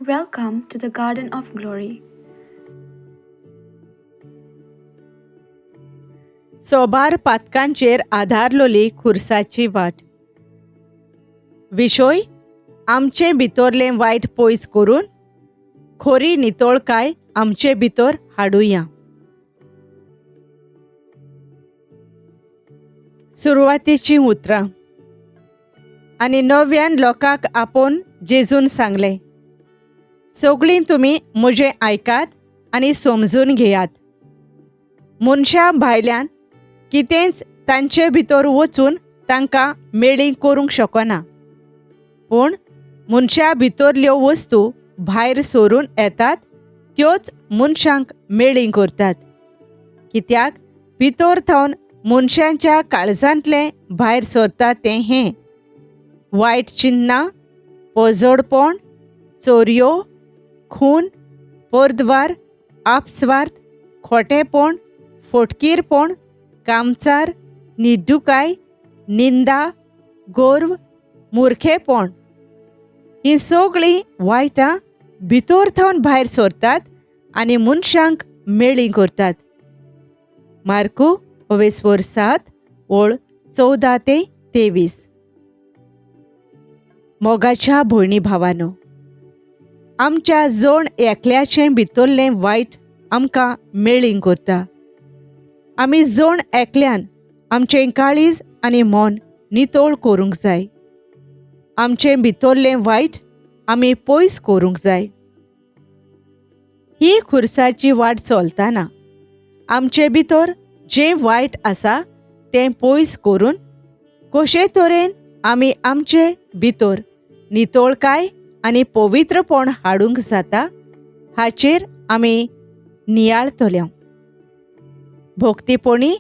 Welcome to the Garden of Glory. सोबार पातकांचेर आधारलोली खुर्साची वाट. विशोय आमचे भितरलें वायट पयस करून खोरी नितळकाय आमचे भितर हाडुया. सुरवातीची उतरां. आनी नव्यान लोकांक आपोवन जेजून सांगलें, सगळीं तुमी म्हजें आयकात आनी समजून घेयात. मनशा भायल्यान कितेंच तांचे भितर वचून तांकां मेळीं करूंक शकना, पूण मनशा भितरल्यो वस्तू भायर सरून येतात त्योच मनशांक मेळीं करतात. कित्याक भितर थावन मनशांच्या काळजांतलें भायर सरता तें हें: वायट चिंतनां, पोजडपण, चोरयो, खून, पर्दवार, आपस्वार्थ, खोटेपण, फटकीरपण, कामचार, निड्डुकाय, निंदा, गर्व, मुर्खेपण. हीं सगळीं वायटां भितर थावन भायर सरतात आनी मनशांक मेळीं करतात. मार्कू 7:14-23. मोगाच्या भयणी भावांनो, आमच्या जण एकल्याचें भितरलें वायट आमकां मेळीं करता. आमी जण एकल्यान आमचें काळीज आनी मन नितळ करूंक जाय. आमचें भितरलें वायट आमी पयस करूंक जाय. ही खुर्साची वाट चलतना आमचे भितर जें वायट आसा तें पयस करून कशे तरेन आमी आमचे भितर नितळकाय आनी पवित्रपण हाडूंक जाता हाचेर आमी नियाळतल्यो. भोक्तीपणी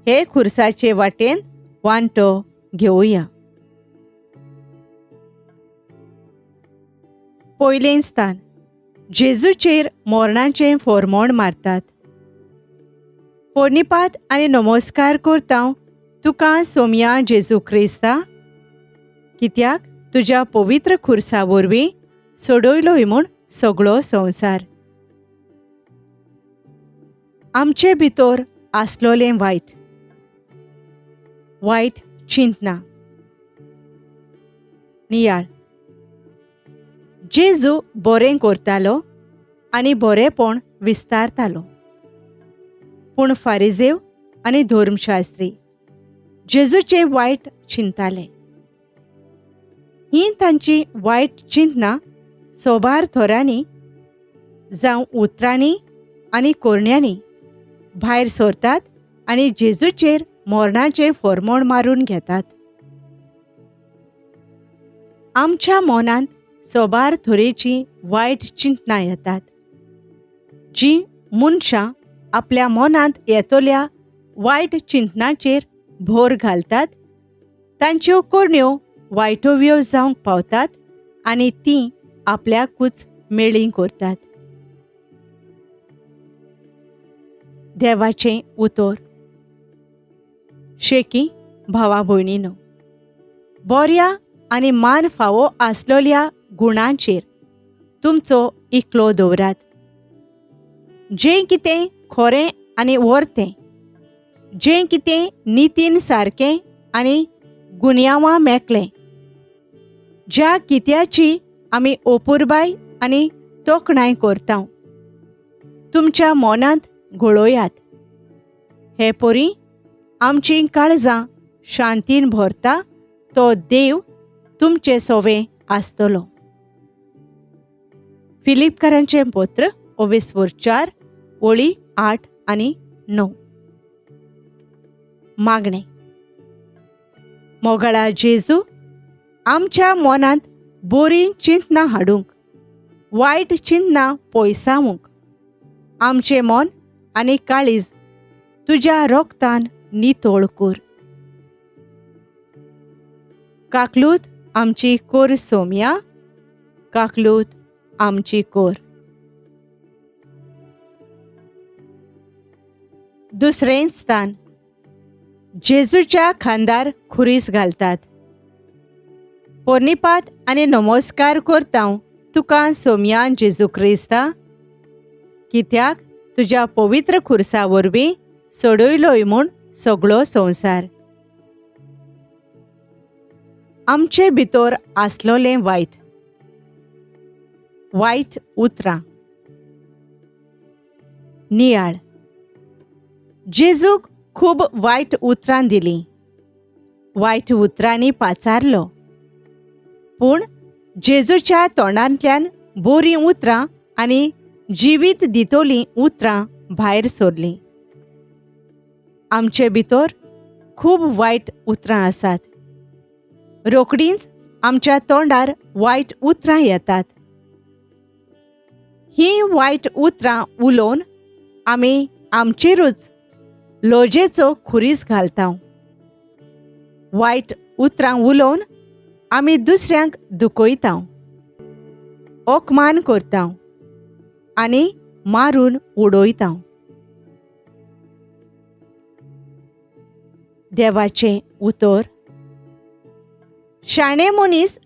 हे खुर्साचे वाटेन वांटो घेवया. पयलें स्थान. जेजूचेर मोरणाचें फोर्मोण मारतात. पोर्णिपात आनी नमस्कार करता तुका सोम्या जेजू क्रिस्ता, कित्याक तुज्या पवित्र खुर्सा वरवीं सोडयलोय म्हूण सगळो संवसार. आमचे भितर आसलोलें वायट. वायट चिंतनां. नियाळ. जेजू बरें करतालो आनी बरेंपण विस्तारतालो, पूण फारिजेव आनी धर्मशास्त्री जेजूचें वायट चिंताले. हीं तांची वायट चिंतनां सोबार थोरांनी जावं उतरांनी आनी कोरण्यांनी भायर सरतात आनी जेजूचेर मोरणाचें फोर्मोण मारून घेतात. आमच्या मनांत सोबार तरेचीं वायट चिंतनां येतात, जीं मनशां आपल्या मनांत येतल्या वायट चिंतनाचेर भर घालतात, तांच्यो कोरण्यो वायटव्यो जावंक पावतात आनी तीं आपल्याकूच मेळीं करतात. देवाचें उतर. शेकी भावा भयणीनो, बऱ्या आनी मान फावो आसलोल्या गुणांचेर तुमचो इकलो दवरात. जें कितें खोरें आनी वर्तें, जें कितें नितीन सारकें आनी गुन्यांवां मेकळें, ज्या कित्याची आमी अपुरबाय आनी तोखणाय करता, तुमच्या मनांत घोळोयात. हे परी आमचीं काळजां शांतीन भरता तो देव तुमचे सोवें आसतलो. फिलिपकारांचें पत्र 4:8-9. मागणें. मोगाळा जेजू, आमच्या मनांत बरीं चिंतनां हाडूंक, वायट चिंतनां पयसावूंक आमचें मन आनी काळीज तुज्या रोगतान नितळ कर. काकलूत आमची कोर सोम्या, काकलूत आमची कोर. दुसरें स्थान. जेजूच्या खांदार खुरीस घालतात. पोर्णिपात आनी नमस्कार करता तुका सोम्या जेजू क्रिस्ता, कित्याक तुज्या पवित्र खुर्सा वरवीं सोडयलोय म्हूण सगळो संवसार. आमचे भितर आसलोलें वायट उतरां. नियाळ. जेजूक खूब वायट उतरां दिलीं. वायट उतरांनी पाचारलो. पूण जेजूच्या तोंडांतल्यान बरीं उतरां आनी जिवीत दितोलीं उतरां भायर सरलीं. आमचे भितर खूब वायट उतरां आसात. रोखडींच आमच्या तोंडार वायट उतरां येतात. हीं वायट उतरां उलोवन आमी आमचेरूच लोजेचो खुरीस घालता. वायट उतरां उलोवन आमी दुसऱ्यांक दुखयता, ओकमान करता आनी मारून उडयता. देवाचें उतर. शाणे मनीस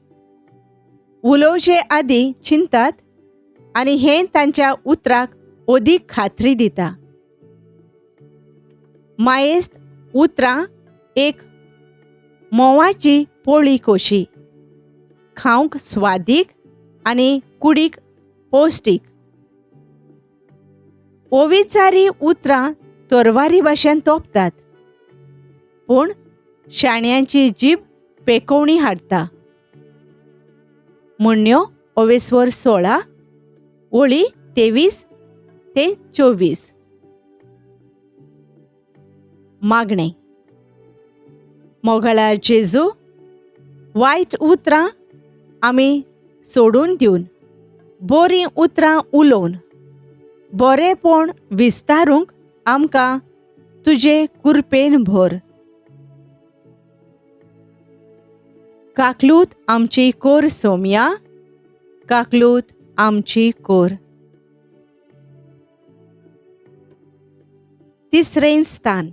उलोवचे आदीं चिंतात आनी हें तांच्या उतराक अदीक खात्री दिता. मायेस्त उतरां एक मोवाची पोळी कोशी, खावंक स्वादीक आनी कुडीक पौश्टीक. ओविचारी उतरां तरवारी भाशेन तोपतात, पूण शाण्यांची जीब पेकोवणी हाडटा. म्हणण्यो 16 ओळी 23 ते 24. मागणें. मोगळा जेजू, वायट उतरां आमी सोडून दिवन बरीं उतरां उलोवन बरेपण विस्तारूंक आमकां तुजे कृपेन भर. काकलूत आमची कोर सोम्या, काकलूत आमची कोर. तिसरें स्थान.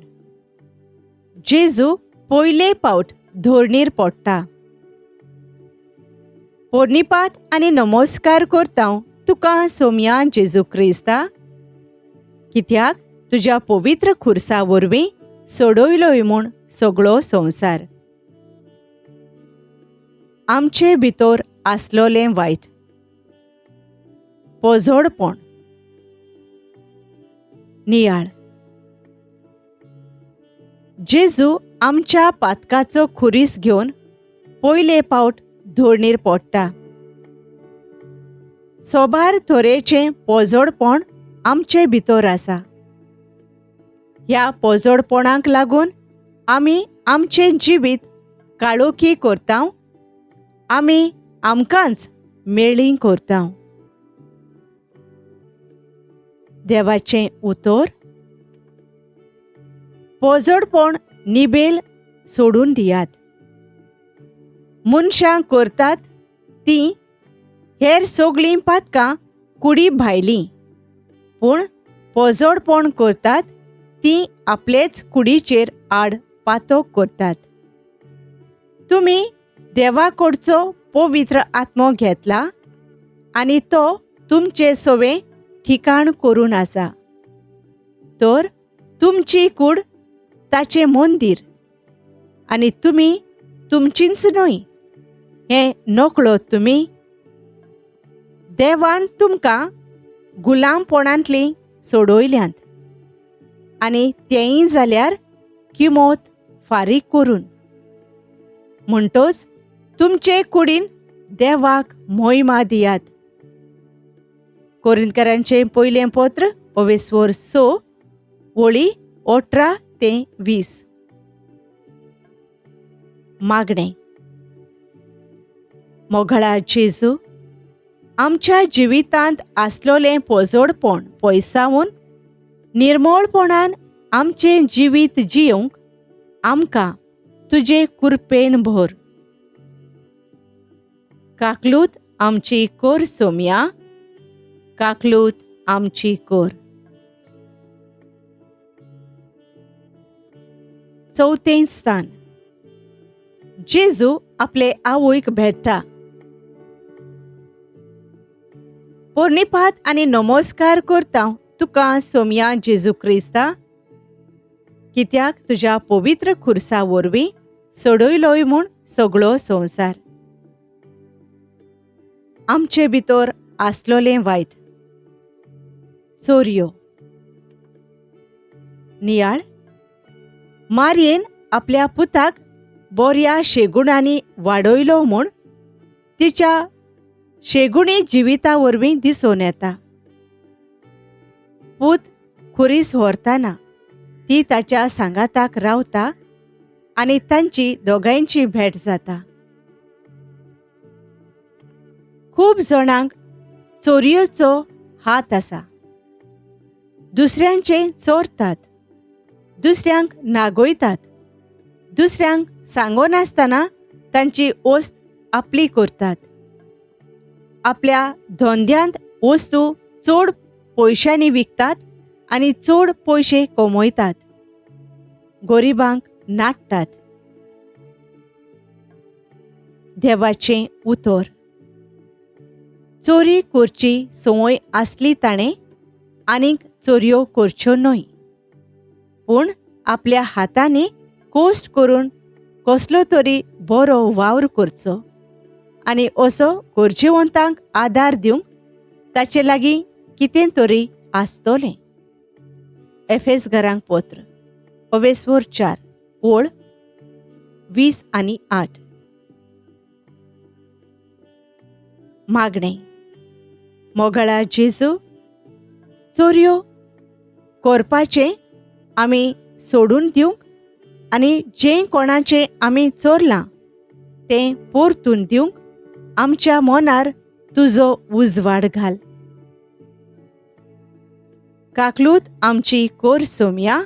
जेजू पयले पावट धोरणीर पडटा. पोरनिपाट आनी नमस्कार करता तुका सोम्या जेजू क्रिस्ता, कित्याक तुज्या पवित्र खुर्सा वरवीं सोडयलोय म्हूण सगळो संवसार. आमचे भितर आसलोलें वायट पोजोडपण. नियाळ. जेजू आमच्या पातकाचो खुरीस घेवन पयले पावट धोरणीर पडटा. सोबार तरेचें पोजोडपण आमचे भितर आसा. ह्या पोजोडपणाक लागून आमी आमचें जिवीत काळोखी करता, आमी आमकांच मेळीं करता. देवाचें उतर. पोजोडपण निबेल सोडून दियात. मनशां करतात तीं हेर सगळीं पातकां कुडी भायलीं, पूण पोजोडपण करतात तीं आपलेच कुडीचेर आड पातोक करतात. तुमी देवाकडचो पवित्र आत्मो घेतला आनी तो तुमचे सवें ठिकाण करून आसा. तर तुमची कूड ताचें मंदीर आनी तुमी तुमचींच न्हय हें नकळो तुमी. देवान तुमकां गुलामपणांतलीं सोडयल्यांत आनी तेंय जाल्यार किंमत फारीक करून. म्हणटोच तुमचे कुडीन देवाक महिमा दियात. कोरिंथकारांचें पयलें पत्र 6 ओळी 18 ते 20. मागणें. मोगळा जेजू, आमच्या जिवितांत आसलोलें पोजोडपण पयसावून निर्मळपणान आमचें जिवीत जियोंक आमकां तुजे कृपेन भर. काकलूत आमची कोर सोम्या, काकलूत आमची कोर. चौथें स्थान. जेजू आपले आवयक भेटता. पोरनिपात आनी नमस्कार करता तुका सोम्या जेजू क्रिस्ता, कित्याक तुज्या पवित्र खुर्सा वरवीं सोडयलोय म्हूण सगळो संवसार. आमचे भितर आसलोलें वायट. चोरयो. नियाळ. मारयेन आपल्या पुताक बऱ्या शेगुणांनी वाडयलो म्हूण तिच्या शेगुणी जिविता वरवीं दिसून येता. पूत खुरीस व्हरतना ती ताच्या सांगाताक रावता आनी तांची दोगांयची भेट जाता. खूब जाणांक चोरयेचो हात आसा. दुसऱ्यांचे चोरतात, दुसऱ्यांक नागोयतात, दुसऱ्यांक सांगोनासतना तांची वस्त आपली करतात. आपल्या धंद्यांत वस्तू चड पयशांनी विकतात आनी चड पयशे कमयतात. गरिबांक नाडटात. देवाचें उतर. चोरी करची संवय आसली ताणें आनीक चोरयो करच्यो न्हय, पूण आपल्या हातांनी कोश्ट करून कसलो तरी बरो वावर करचो आनी असो गरजेवंतांक आदार दिवंक ताचे लागीं कितें तरी आसतलें. एफेसकारांक पत्र 4 ओळ 20 आनी 8. मागणें. मोगळा जेजू, चोरयो करपाचें आमी सोडून दिवंक आनी जें कोणाचें आमी चोरलां तें परतून दिवंक आमच्या मनार तुजो उजवाड घाल. काकलूत आमची कोर सोम्या,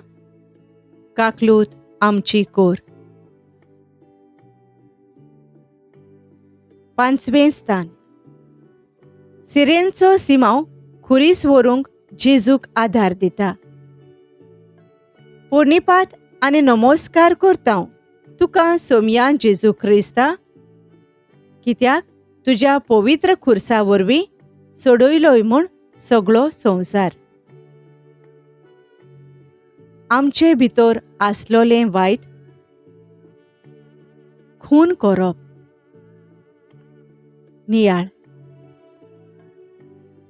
काकलूत आमची कोर. 5वें स्थान. सिरेनचो सिमाव खुरीस व्हरूंक जेजूक आदार दिता. पोरनिपात आनी नमस्कार करता तुका सोम्या जेजू क्रिस्ता, कित्याक तुज्या पवित्र खुर्सा वरवीं सोडयलोय म्हूण सगळो संवसार. आमचे भितर आसलोलें वायट. खून करप. नियाळ.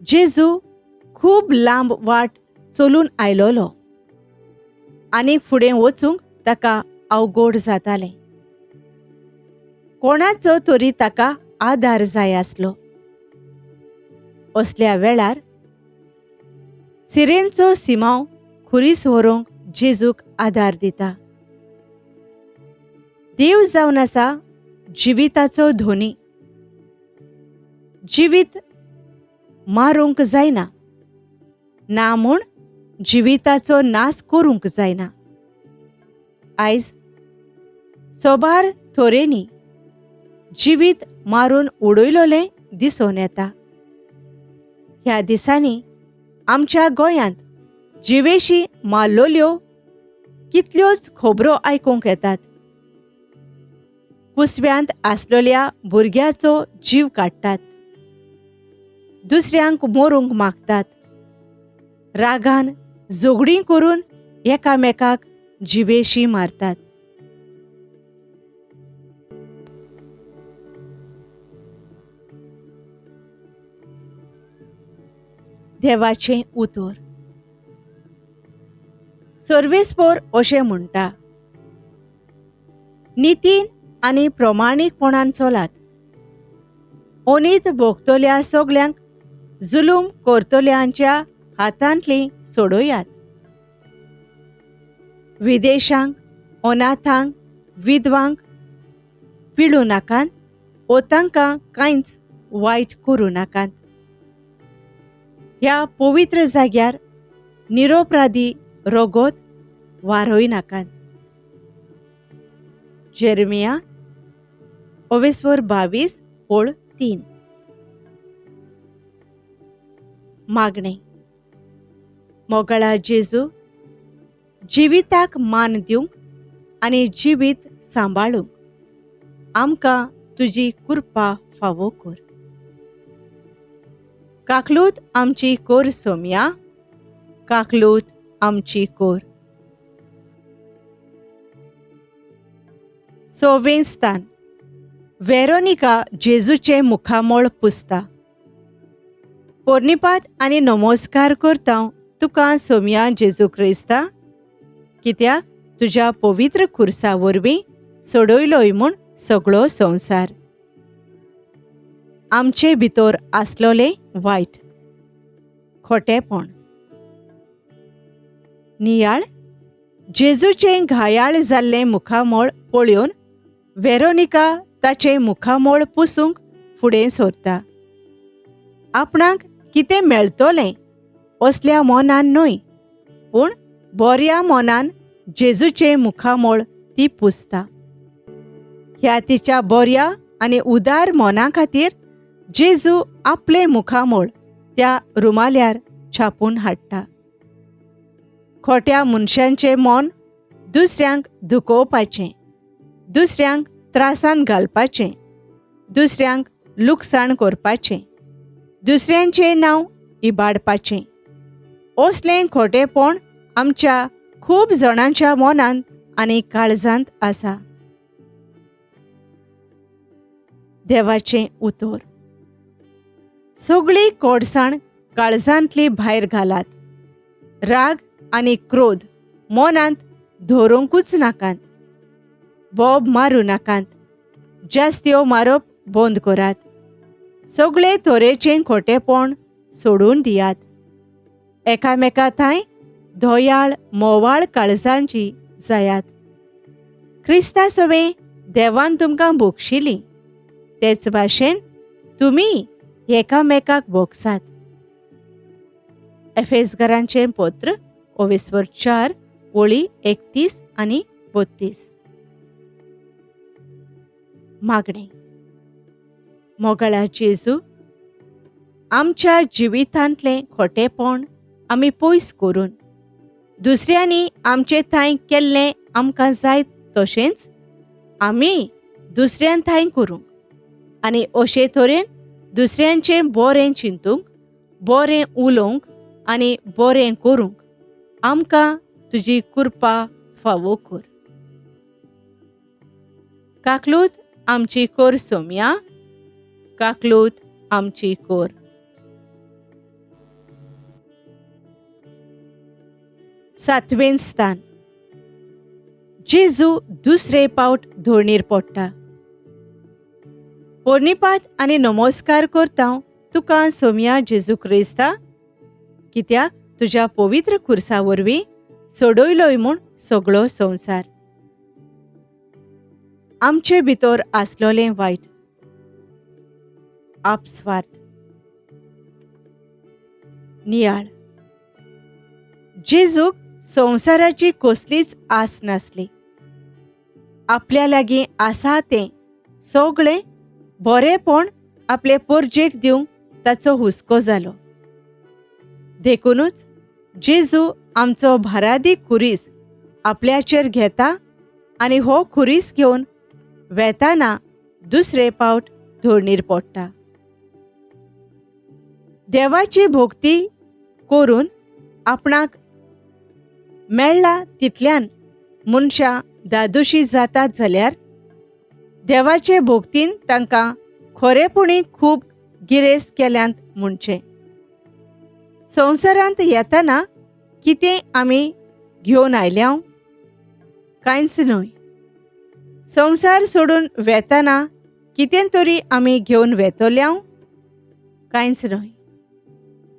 जेजू खूब लांब वाट चलून आयलोलो आनी फुडें वचूंक ताका अवघड जातालें. कोणाचो तरी ताका आदार जाय आसलो. असल्या वेळार सिरेनचो सिमाव खुरीस व्हरूंक जेजूक आदार दिता. देव जावन आसा जिविताचो धोनी. जिवीत मारूंक जायना, ना म्हूण जिविताचो नास करूंक जायना. आयज सोबार थोरेंनी जिवीत मारून उडयलोलें दिसून येता. ह्या दिसांनी आमच्या गोंयांत जिवेशी मारलोल्यो कितल्योच खबरो आयकूंक येतात. कुसव्यांत आसलोल्या भुरग्याचो जीव काडटात, दुसऱ्यांक मरूंक मागतात, रागान झगडीं करून एकामेकाक जिवेशी मारतात. देवाचें उतर. सर्वेस्पर अशें म्हणटा, नितीन आनी प्रमाणीकपणान चलात. ओनीत भोगतल्या सगल्यांक जुलूम करतल्यांच्या हातांतली सोडयात. विदेशांक, अनाथांक, विधवांक पिडू नाकात, ओ तांकां कांयच वायट करूं नाकात. ह्या पवित्र जाग्यार निरोपराधी रोगोत वारोय नाकात. जेरमिया 22 ओळ 3. मागणें. मोगळा जेजू, जिविताक मान दिवंक आनी जिवीत सांबाळूंक आमकां तुजी कृपा फावो कर. काकलूत आमची कोर सोम्या, काकलूत आमची कोर. 6वें स्थान. वेरोनिका जेजूचे मुखामोळ पुसता. पोरनिपात आनी नमस्कार करता तुका सोम्या जेजू क्रिस्ता, कित्याक तुज्या पवित्र खुर्सा वरवीं सोडयलोय म्हूण सगळो संवसार. आमचे भितर आसलोले वायट, खोटेपण. नियाळ. जेजूचे घायाळ जाल्ले मुखामोळ पळयोवन वेरोनिका ताचे मुखामोळ पुसूंक फुडें सरता. आपणाक कितें मेळटलें असल्या मोनान न्हय, पूण बऱ्या मोनान जेजूचे मुखामोळ ती पुसता. ह्या तिच्या बऱ्या आनी उदार मोना खातीर जेजू आपले मुखामोळ त्या रुमाल्यार छापून हाडटा. खोट्या मनशांचें मोन दुसऱ्यांक दुखोवपाचें, दुसऱ्यांक त्रासान घालपाचें, दुसऱ्यांक लुकसाण करपाचें, दुसऱ्यांचें नांव इबाडपाचें, असलें खोटेपण आमच्या खूब जाणांच्या मोनांत आनी काळजांत आसा. देवाचें उतर. सगळी कोडसाण काळजांतली भायर घालात. राग आनी क्रोध मोनांत धरूंकूच नाकात. बोब मारूं नाकात. जास्त्यो मारप बंद करात. सगळे तरेचें खोटेपण सोडून दियात. एकामेका थंय दोयाळ मोवाळ काळजांची जायात. क्रिस्ता सोबे देवान तुमकां बोगशिली, तेच भाशेन तुमी एकामेकाक बोगसात. एफेसकारांचें पत्र 4 वळी 31 आनी 32. मागणें. मोगळा जेजू, आमच्या जिवितांतलें खोटेपण आमी पयस करून दुसऱ्यांनी आमचे थंय केल्लें आमकां जाय तशेंच आमी दुसऱ्यां थंय करूंक आनी अशे तरेन दुसऱ्यांचें बरें चिंतूंक, बरें उलोवंक आनी बरें करूंक आमकां तुजी कृपा फावो कर. काकलूत आमची कोर सोम्या, काकलूत आमची कोर. सातवें स्थान. जेजू दुसरे पावट धोरणीर पडटा. पोरनिपात आनी नमस्कार करता तुका सोम्या जेजू क्रिस्ता, कित्याक तुज्या पवित्र खुर्सा वरवीं सोडयलोय म्हूण सगळो संवसार. आमचे भितर आसलोलें वायट, आपस्वार्थ. नियाळ. जेजूक संवसाराची कसलीच आस नासली. आपल्या लागीं आसा तें सगळें बरेंपण आपले परजेक दिवंक ताचो हुस्को जालो. देखूनच जेजू आमचो भारादीक खुरीस आपल्याचेर घेता आनी हो खुरीस घेवन वेताना दुसरे पावट धोरणीर पडटा. देवाची भोक्ती करून आपणाक मेळ्ळा तितल्यान मनशां दादोशी जातात जाल्यार देवाचे भोक्तीन तांकां खरेपणी खूब गिरेस्त केल्यांत म्हणचें. संवसारांत येताना कितें आमी घेवन आयल्या? कांयच न्हय. संवसार सोडून वेताना कितें तरी आमी घेवन वेतल्या? कांयच न्हय.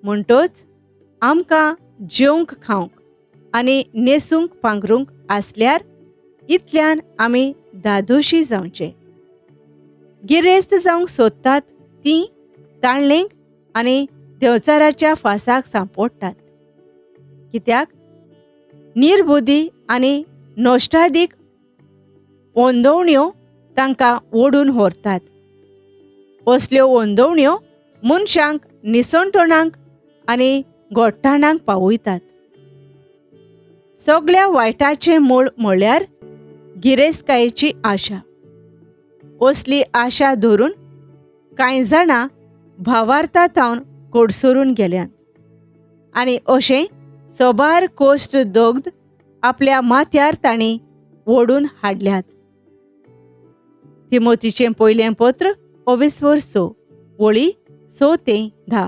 म्हणटच आमकां जेवंक खावंक आनी न्हेसूंक पांघरूंक आसल्यार इतल्यान आमी दादोशी जावचें. गिरेस्त जावंक सोदतात तीं ताळ्ळेंक आनी देंवचाराच्या फासाक सांपोडटात. कित्याक निर्बुधी आनी नश्टादीक ओंदवण्यो तांकां ओडून व्हरतात. असल्यो ओंदवण्यो मनशांक निसणटणांक आनी गोठ्ठाणांक पावयतात. सगळ्या वायटाचें मूळ म्हणल्यार गिरेस्तकायेची आशा. असली आशा धरून कांय जाणां भावार्थांतावन कोडसरून गेल्यान आनी अशें सोबार कोश्ट दोगद आपल्या माथ्यार तांणी ओडून हाडल्यात. तिमोथीचें पयलें पत्र 6 वळी 6 ते 10.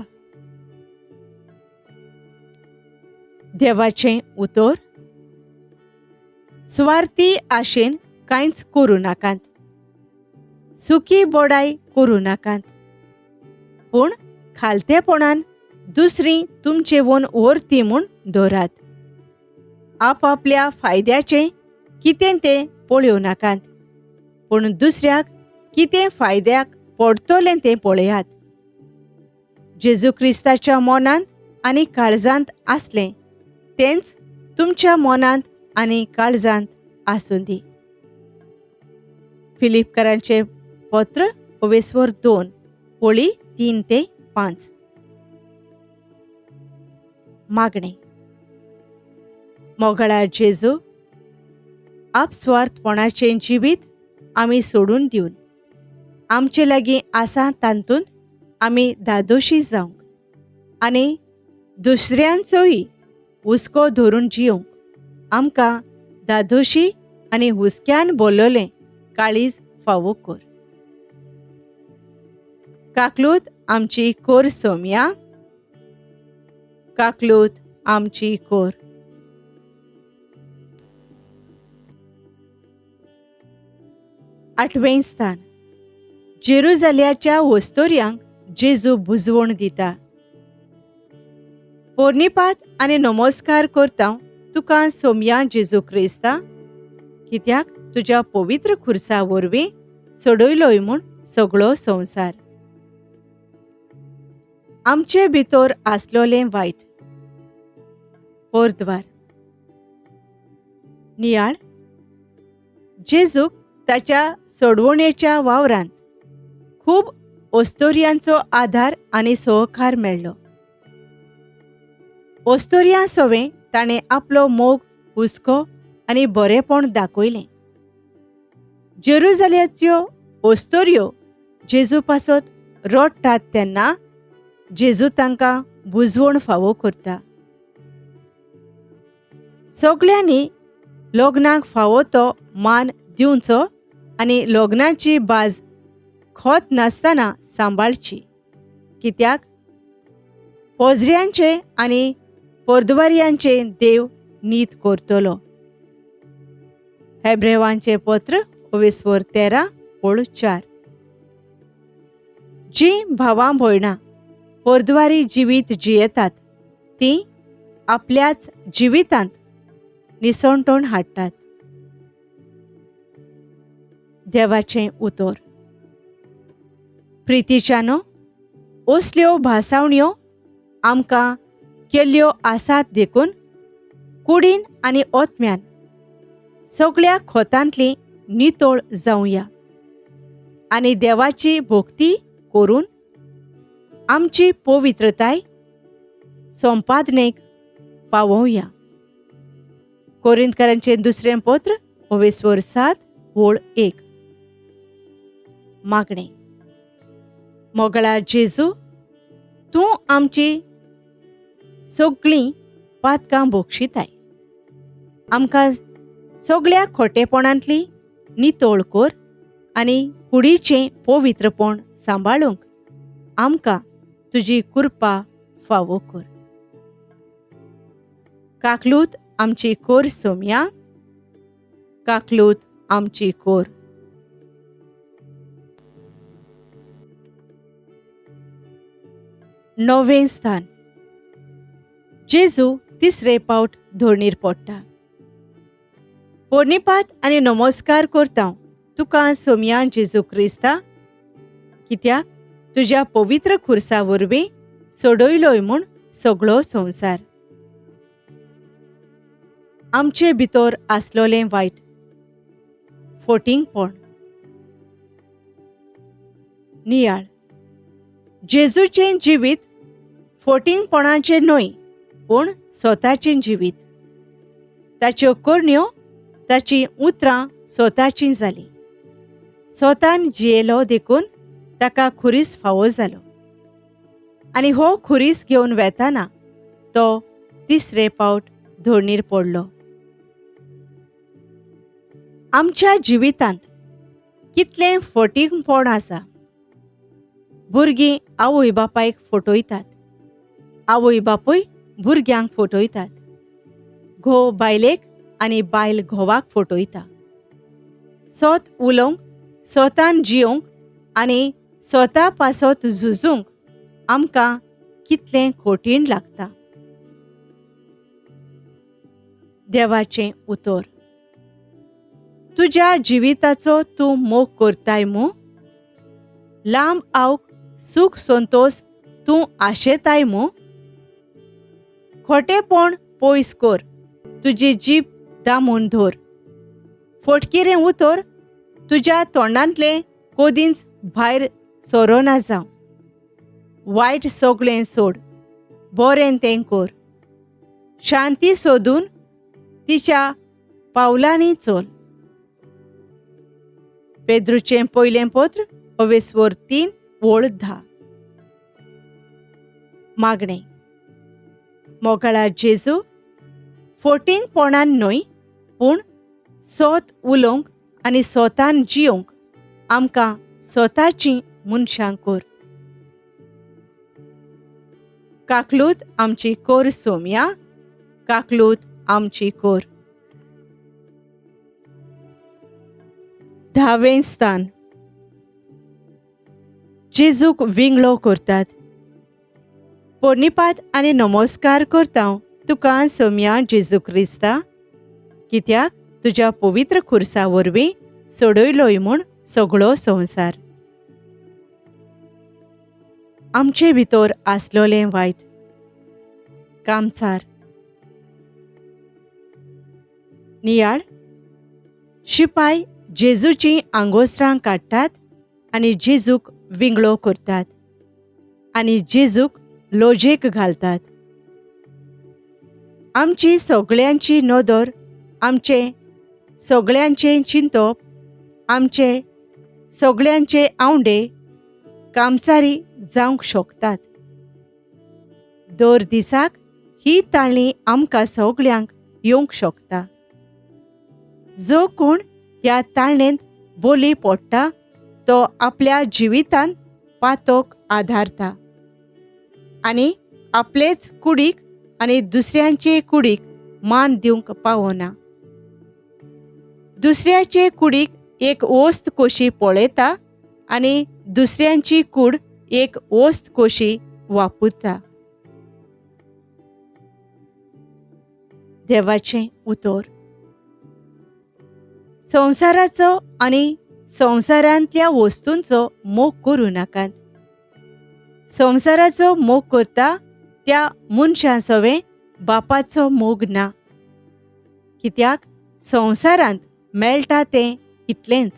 देवाचें उतर. स्वार्थी आशेन कांयच करूं नाकात, सुखी बोडाय करूं नाकात, पूण खालतेपणान दुसरीं तुमचेवन व्हरती म्हूण धरात. आपापल्या फायद्याचें कितें तें पळोवं नाकात, पूण दुसऱ्याक कितें फायद्याक पडटलें तें पळयात. जेजू क्रिस्ताच्या मनांत आनी काळजांत आसलें तेंच तुमच्या मनांत आनी काळजांत आसूं दी. फिलिपकारांचें पत्र 2 वळी 3 ते 5. मागणें. मोगळा जेजू, आपस्वार्थपणाचें जिवीत आमी सोडून दिवन आमचे लागीं आसा तांतून आमी दादोशी जावंक आनी दुसऱ्यांचोय हुस्को धरून जियोंक आमकां दादोशी आनी हुस्क्यान भरलोलें काळीज फावो कर. काकलूत आमची कोर सोम्या, काकलूत आमची कोर. आठवें स्थान. जेरुजाल्याच्या वस्तोऱ्यांक जेजू बुजवण दिता. पोरनिपात आनी नमस्कार करता तुका सोम्या जेजू क्रिस्ता, कित्याक तुज्या पवित्र खुर्सा वरवीं सोडयलोय म्हूण सगळो संवसार. आमचे भितर आसलोलें वायट. पोरद्वार. नियाळ. जेजूक ताच्या सोडवणेच्या वावरांत खूब ओस्तोरियांचो आधार आनी सहकार मेळ्ळो. ओस्तोरियां सोवें ताणें आपलो मोग, हुस्को आनी बरेपण दाखयलें. जेरुजाल्याच्यो ओस्तोऱ्यो जेजू पासत रडटात तेन्ना जेजू तांकां बुजवण फावो करता. सगळ्यांनी लग्नाक फावो तो मान दिवचो आनी लग्नाची बाज खोत नासतना सांबाळची, कित्याक पोजऱ्यांचे आनी पोरद्वाऱ्यांचे देव नीत करतलो. हेब्रेवांचें पत्र 13:4. जी भावां भयणां पोरद्वारी जिवीत जियेतात तीं आपल्याच जिवितांत निसंटोण हाडटात. देवाचें उतर. प्रितीच्यानो, असल्यो भासावण्यो आमकां केल्ल्यो आसात देखून कुडीन आनी ओतम्यान सगळ्या खोतांतलीं नितळ जावया आनी देवाची भोक्ती करून आमची पवित्रताय संपादनेक पावोवया. कोरिंथकारांचें दुसरें पत्र 7:1. मागणें. मोगळा जेजू, तूं आमची सगळीं पातकां बक्षिताय. आमकां सगळ्या खोटेपणांतली नितळ कर आनी कुडीचें पवित्रपण सांबाळूंक आमकां तुजी कृपा फावो कर. काकलूत आमची कोर सोम्या, काकलूत आमची कोर. णवें स्थान. जेजू तिसरे पावट धोरणीर पडटा. पोरनिपात आनी नमस्कार करता तुका सोम्या जेजू क्रिस्ता, कित्याक तुज्या पवित्र खुर्सा वरवीं सोडयलोय म्हूण सगळो संवसार. आमचे भितर आसलोलें वायट. फोटिंगपण. नियाळ. जेजूचें जिवीत फोटिंगपणाचें न्हय, पूण स्वताचें जिवीत. ताच्यो करण्यो, ताची उतरां स्वताचीं जालीं. स्वतान जियेलो देखून ताका खुरीस फावो जालो आनी हो खुरीस घेवन वेताना तो तिसरे पावट धोरणीर पडलो. आमच्या जिवितांत कितलें फटींगपण आसा. भुरगीं आवय बापायक फटयतात, आवय बापूय भुरग्यांक फटयतात, घोव बायलेक आनी बायल घोवाक फटयता. स्वत उलोवंक, स्वतान जियोंक आनी स्वता पासत झुजूंक आमकां कितलें कठीण लागता. देवाचें उतर. तुज्या जिविताचो तूं मोग करताय मू? लांब आवक सूख संतोष तूं आशेताय मू? खोटेपण पयस कर, तुजी जीब दामून धर. फटकिरें उतर तुज्या तोंडांतलें कोदींच भायर सरोना जावं. वायट सगळें सोड, बरें तें कर. शांती सोदून तिच्या पावलांनी चल. पेद्रूचें पयलें पत्र 3:10. मागणें. मोगाळा जेजू, फटींगपणान न्हय पूण सोत उलोवंक आनी स्वतान जियोंक आमकां स्वताचीं मनशां कर. काकलूत आमची कर सोम्या, काकलूत आमची कर. 10वें स्थान. जेजूक विंगडो करतात. पोरनिपात आनी नमस्कार करता तुका सोम्या जेजू क्रिस्ता, कित्याक तुज्या पवित्र खुर्सा वरवीं सोडयलोय म्हूण सगळो संवसार. आमचे भितर आसलोलें वायट. कामचार. नियाळ. शिपाय जेजूची आंगोस्त्रां काडटात आनी जेजूक विंगडो करतात आनी जेजूक लोजेक घालतात. आमची सगळ्यांची नदर, आमचे सगळ्यांचें चिंतप, आमचे सगळ्यांचे आवंडे कामसारी जावंक शकतात. दर दिसाक ही ताळणी आमकां सगळ्यांक येवंक शकता. जो कोण ह्या ताळणेंत बोली पडटा तो आपल्या जिवितांत पातोक आधारता आनी आपलेच कुडीक आनी दुसऱ्यांचे कुडीक मान दिवंक पावना. दुसऱ्याचे कुडीक एक वस्त कशी पळयता आनी दुसऱ्यांची कूड एक वस्त कशी वापरता. देवाचें उतर. संवसाराचो आनी संवसारांतल्या वस्तूंचो मोग करूं नाकात. संवसाराचो मोग करता त्या मनशां सवें बापाचो मोग ना. कित्याक संवसारांत मेळटा तें इतलेंच.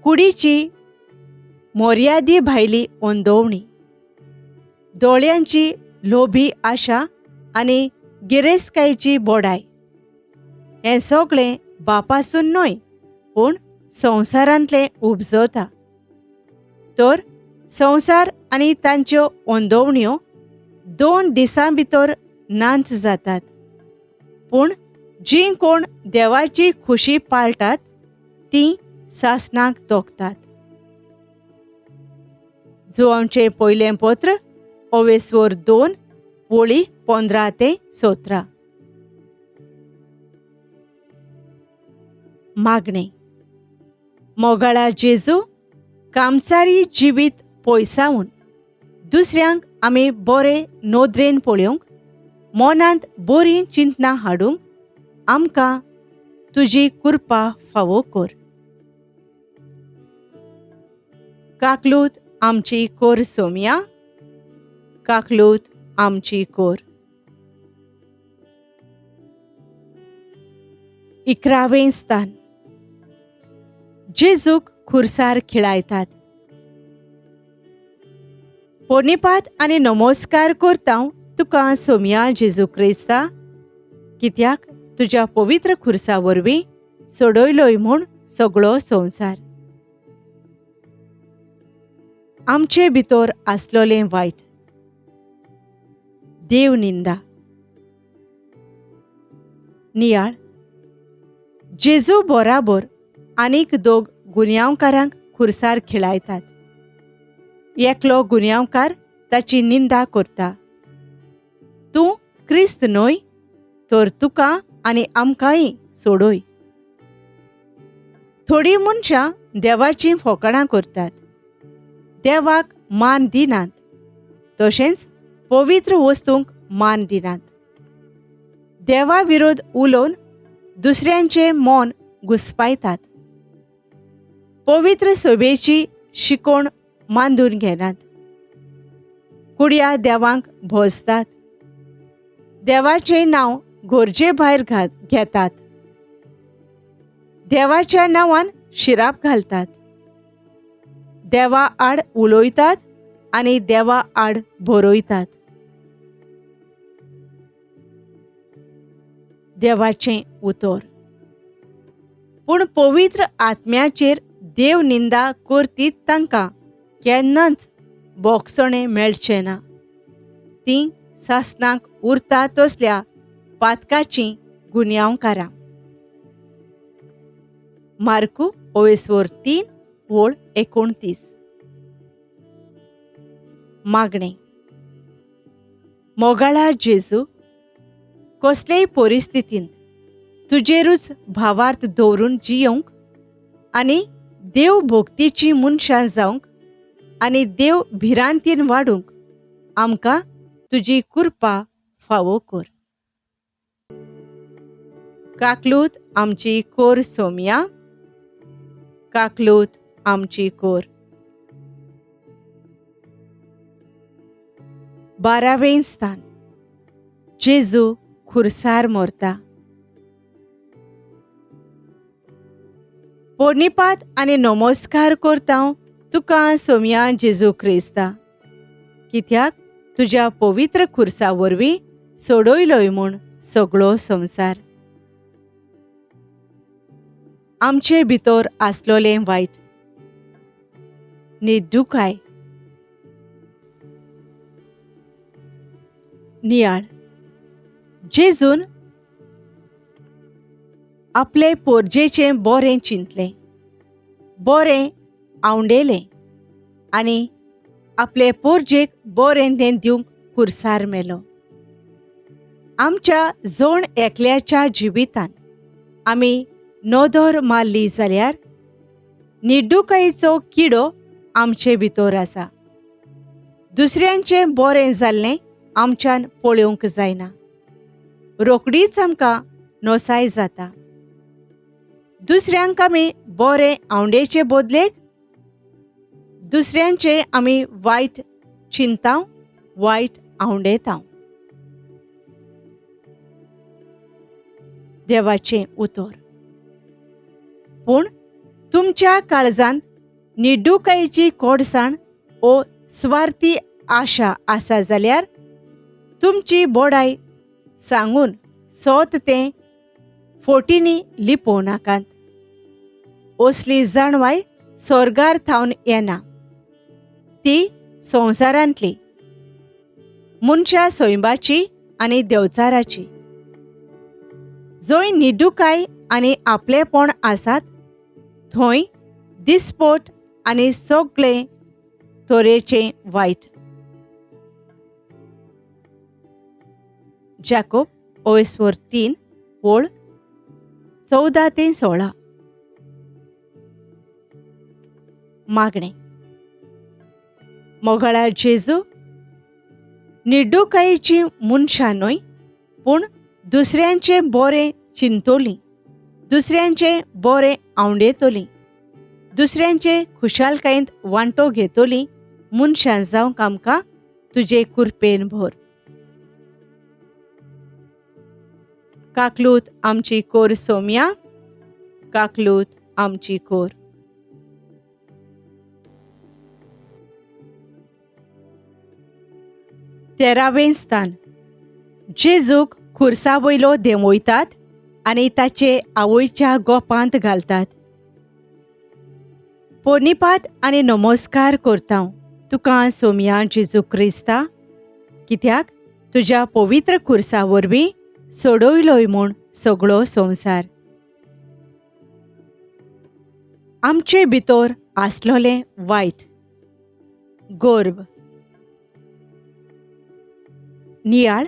कुडीची मर्यादी भायली ओंदोवणी, दोळ्यांची लोभी आशा आनी गिरेस्तकायेची बोडाय हें सगळें बापासून न्हय पूण संवसारांतलें उपजता. तर संवसार आनी तांच्यो ओंदोवण्यो 2 दिसां भितर नांच जातात. पूण जीं कोण देवाची खुशी पाळटात तीं सासणाक तोखतात. जुवांचें पयलें पत्र 2 वळी 15 ते 17. मागणें. मोगाळा जेजू, कामसारी जिवीत पयसावून दुसऱ्यांक आमी बरे नोदरेन पळोवंक, मनांत बरीं चिंतनां हाडूंक आमकां तुजी कृपा फावो कर. काकलूत आमची कर सोम्या, काकलूत आमची कर. 11वें स्थान. जेजूक खुर्सार खिळायतात. पोरनिपात आनी नमस्कार करता तुका सोम्या जेजू क्रिस्ता, कित्याक तुज्या पवित्र खुर्सा वरवीं सोडयलोय म्हूण सगळो संवसार. आमचे भितर आसलोलें वायट. देव निंदा. नियाळ. जेजू बराबर आनीक दोग गुन्यांवकारांक खुर्सार खिळायतात. एकलो गुन्यांवकार ताची निंदा करता. तूं क्रिस्त न्हय, तर तुका आनी आमकांय सोडय. थोडीं मनशां देवाचीं फकाणां करतात. देवाक मान दिनात, तशेंच पवित्र वस्तूंक मान दिनात. देवा विरोध उलोवन दुसऱ्यांचें मन घुस्पायतात. पवित्र सभेची शिकोण मांडून घेनात. कुड्या देवांक भोसतात. देवाचें नांव गरजे भायर घेतात. देवाच्या नांवान शिराप घालतात. देवा आड उलोयतात आनी देवा आड बरयतात. देवाचें उतर. पूण पवित्र आत्म्याचेर देव निंदा करतीत तांकां केन्नाच बोगसणें मेळचें ना. तीं सासणाक उरता तसल्या पातकाचीं गुन्यांवकारां. मार्कू 3:29. मागणें. मोगाळा जेजू, कसलेय परिस्थितींत तुजेरूच भावार्थ दवरून जियोंक आनी देव भोक्तीचीं मनशां जावंक आनी देव भिरांतीन वाडूंक आमकां तुजी कृपा फावो कर. काकलूत आमची कोर सोम्या. काकलूत आमची कोर. 12वें स्थान. जेजू खुर्सार मरता. पोर्णिपात आनी नमस्कार करता तुका सोम्या जेजू क्रिस्ता, कित्याक तुज्या पवित्र खुर्सा वरवीं सोडयलोय म्हूण सगळो संवसार. आमचे भितर आसलोलें वायट. निर्दुखाय. नियाळ. जेजून आपले पोरजेचें बरें चिंतलें, बरें आवंडेलें आनी आपले पोरजेक बरें तें दिवंक खुर्सार मेलो. आमच्या जोण एकल्याच्या जिवितांत आमी नदर मारली जाल्यार निर्दुखायेचो किडो आमचे भितर आसा. दुसऱ्यांचें बरें जाल्लें आमच्यान पळोवंक जायना. रोखडीच आमकां नोसाय जाता. दुसऱ्यांक आमी बरें आवंडेचे बदलेक दुसऱ्यांचें आमी वायट चिंताव, वायट आवंडेताव. देवाचें उतर. पूण तुमच्या काळजांत निर्दुखायेची कोडसाण ओ स्वार्थी आशा आसा जाल्यार तुमची बोडाय सांगून सोत तें फोटींनी लिपोव नाकात. असली जाणवाय स्वर्गार थावन येना. ती संवसारांतली, मनशा सैबाची आनी देवचाराची. जंय निर्दुखाय आनी आपलेपण आसात थंय दिसपोट आनी सगळे तरेचें वायट. जाकोब 3:14-16. मागणें. मोगाळा जेजू, निर्दुखायेची मनशां न्हय, पूण दुसऱ्यांचें बरें चिंतोलीं, दुसऱ्यांचें बरें आवंडेतोलीं, दुसऱ्यांचे खुशालकायेंत वांटो घेतोलीं मनशां जावंक आमकां तुजे कृपेन भर. काकलूत आमची कोर सोम्या. काकलूत आमची कोर. तेरावें स्थान. जेजूक खुर्सा वयलो देंवयतात आनी ताचे आवयच्या गोपांत घालतात. पोर्णिपात आनी नमस्कार करता तुका सोम्या जेजू क्रिस्ता, कित्याक तुज्या पवित्र खुर्सा वरवीं सोडयलोय म्हूण सगळो संवसार. आमचे भितर आसलोलें वायट, गर्व, नियाळ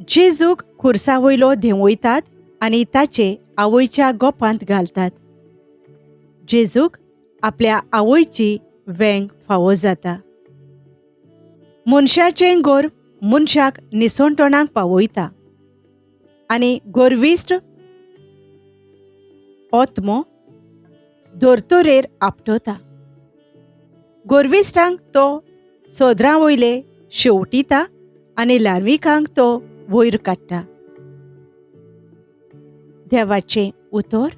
जेजूक खुर्सा वयलो देंवयतात आनी ताचे आवयच्या गोपांत घालतात. जेजूक आपल्या आवयची वेंग फावो जाता. मनशाचें गर्व मनशाक निसणटणाक पावयता आनी गर्विश्ट आत्मो दोतोरेर आपटता. गर्विश्टांक तो सोदरां वयले शेवटिता आनी ल्हानविकांक तो वयर काडटा. देवाचें उतर: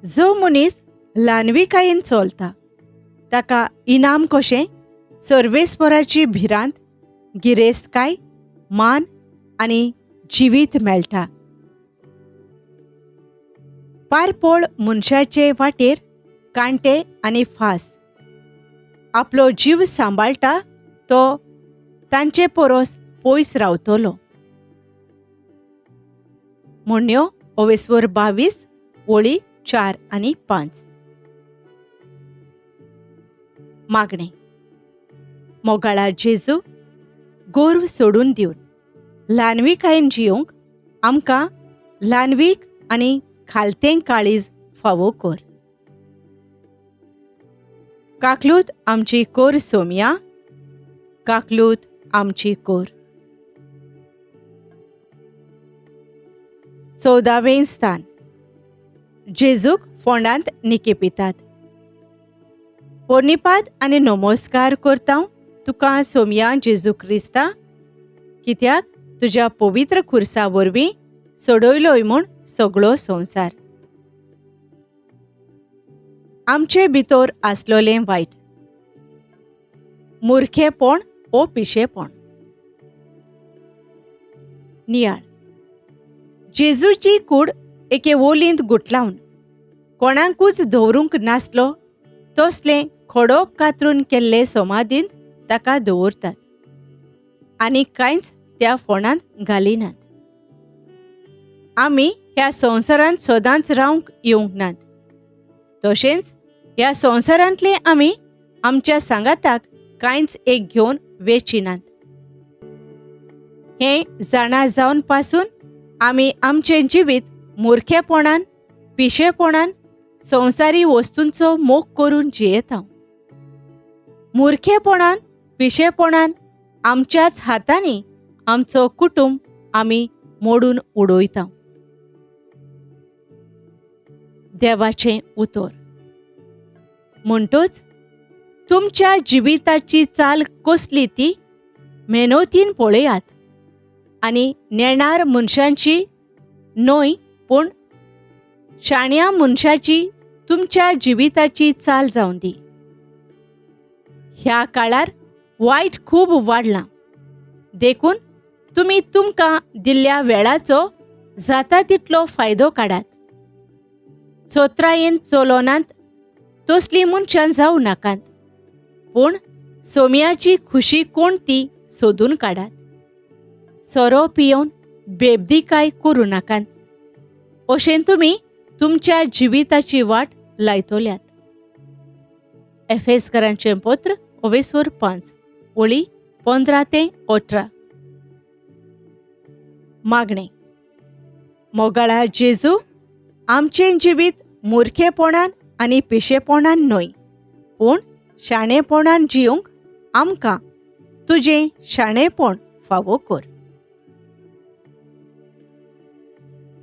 जो मनीस ल्हानविकायेन चलता ताका इनाम कशें सर्वेस्पराची भिरांत, गिरेस्तकाय, मान आनी जिवीत मेळटा. पारपोळ मनशाचे वाटेर कांटे आनी फास. आपलो जीव सांबाळटा तो तांचे परस पयस रावतलो. म्हणण्यो 22 ओळी 4 आनी 5. मागणें: मोगाळा जेजू, गर्व सोडून दिवन ल्हानविकायेन जियोंक आमकां ल्हानवीक आनी खालतें काळीज फावो कर. काकलूत आमची कोर सोम्या, काकलूत आमची कोर. 14वें स्थान. जेजूक फोंडांत निकेपितात. पोर्निपात आनी नमस्कार करता तुका सोम्या जेजू क्रिस्ता, कित्याक तुज्या पवित्र खुर्सा वरवीं सोडयलोय म्हूण सगळो संवसार. आमचे भितर आसलोलें वायट, मुर्खेपण ओ पिशेपण. नियाळ जेजूची कूड एके ओलींत गुटलावन कोणाकूच दवरूंक नासलो तसलें खडोप कातरून केल्ले समाधींत ताका दवरतात आनी कांयच त्या फोंडांत घालिनात. आमी ह्या संवसारांत सदांच रावंक येवंक नात. तशेंच ह्या संवसारांतले आमी आमच्या सांगाताक कांयच एक घेवन वेचिनात. हें जाणा जावन पासून आमी आमचें जिवीत मुर्खेपणान, पिशेपणान, संवसारी वस्तूंचो मोग करून जियेता. मुर्खेपणान, पिशेपणान आमच्याच हातांनी आमचो कुटुंब आमी मोडून उडयता. देवाचें उतर: म्हणटच तुमच्या जिविताची चाल कसली ती मेहनतीन पळयात आनी नेणार मनशांची न्हय पूण शाण्या मनशाची तुमच्या जिविताची चाल जावं दी. ह्या काळार वायट खूब वाडलां, देखून तुमी तुमकां दिल्ल्या वेळाचो जाता तितलो फायदो काडात. चोत्रायेन चलोनात तसलीं मनशां जावं नाकात, पूण सोम्याची खुशी कोण ती सोदून काडात. सोरो पियोवन बेबदीकाय करूं नाकात, अशें तुमी तुमच्या जिविताची वाट लायतल्यात. एफेसकारांचें पत्र 5 ओळी 15 ते 18. मागणें: मोगाळा जेजू, आमचें जिवीत मुर्खेपणान आनी पिशेपणान न्हय पूण शाणेपणान जियोंक आमकां तुजें शाणेपण फावो कर.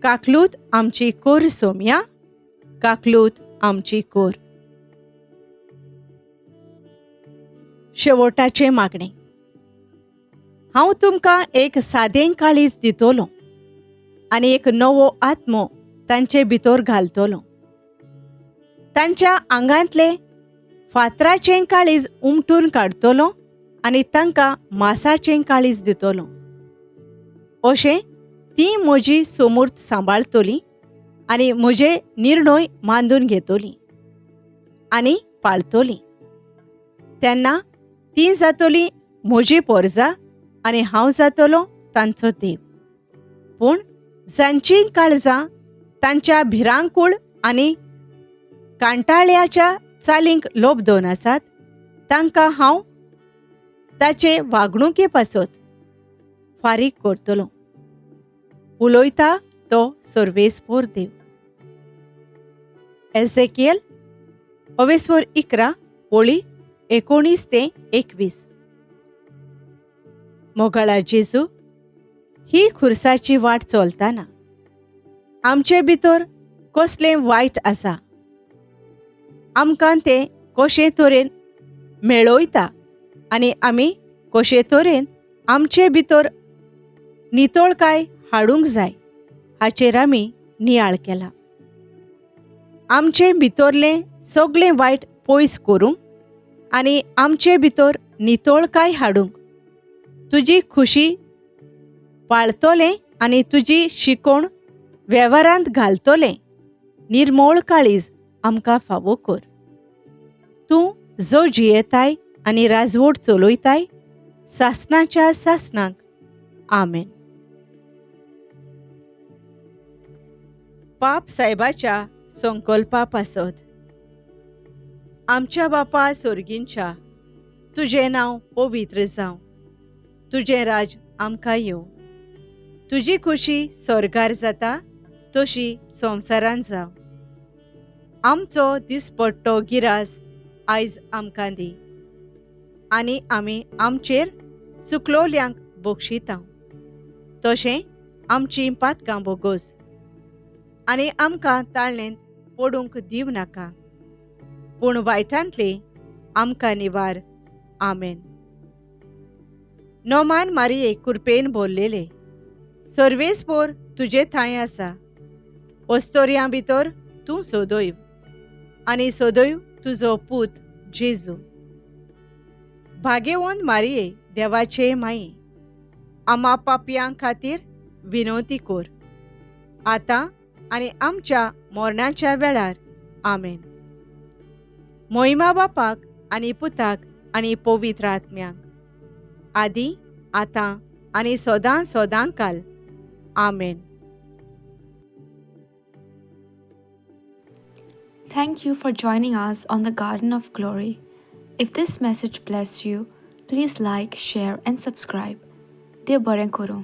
काकलूत आमची कोर सोम्या, काकलूत आमची कोर. शेवटाचे मागणें: हांव तुमकां एक सादें काळीज दितलों आनी एक नवो आत्मो तांचे भितर घालतलों. तांच्या आंगांतले फातराचें काळीज उमटून काडतलों आनी तांकां मांसाचें काळीज दितलों. अशें ती म्हजी समूर्त सांबाळतली आनी म्हजे निर्णय मांडून घेतली आनी पाळतली. तेन्ना तीं जातोलीं म्हजीं पोरजां आनी हांव जातलो तांचो देव. पूण जांचीं काळजां तांच्या भिरांकूळ आनी कांटाळ्याच्या चालींक लोबदोन आसात, तांकां हांव ताचे वागणुके पासत फारीक करतलो. उलोयता तो सर्वेस्पोर देव. एझेकियेल 11 ओळी 19 ते 21. मोगाळा जेजू, ही खुर्साची वाट चलतना आमचे भितर कसलें वायट आसा, आमकां तें कशे तरेन मेळयता आनी आमी कशे तरेन आमचे भितर नितळकाय हाडूंक जाय हाचेर आमी नियाळ केला. आमचे भितरलें सगळें वायट पयस करूंक आनी आमचे भितर नितळकाय हाडूंक तुजी खुशी पाळतोलें आनी तुजी शिकोण वेव्हारांत घालतोलें निर्मळ काळीज आमकां फावो कर. तूं जो जियेताय आनी राजवट चलयताय सासणाच्या सासणाक. आमेन. पाप साहेबाच्या संकल्पा पासत. आमच्या बापा सर्गींच्या, तुजें नांव पवित्र जावं. तुजें राज आमकां येवं. तुजी खुशी स्वर्गार जाता तशी संवसारांत जावं. आमचो दिसपट्टो गिरास आयज आमकां दी आनी आमी आमचेर चुकलोल्यांक बक्षितांव. तशें आमचीं पातकां बोगोस आनी आमकां ताळणेंत पडूंक दिवं नाका, पूण वायटांतले आमकां निवार. आमेन. नोमान मारये कुरपेन भरलेले, सर्वेस्पोर तुजे थंय आसा. ओस्तोऱ्यां भितर तूं सोदोयव आनी सोदोयव तुजो पूत जेजू. भाग्यवंत मारये देवाचे माये, आमा पापयां खातीर विनोती कर, आतां आनी आमच्या मरणाच्या वेळार. आमेन. मोहिमा बापाक आनी पुताक आनी पवित्र आत्म्याक, आदी आतां आनी सोदां सोदांकाल. आमेन. Thank you for joining us on the Garden of Glory. If this message blessed you, please like, share, and subscribe. Dev baren koro.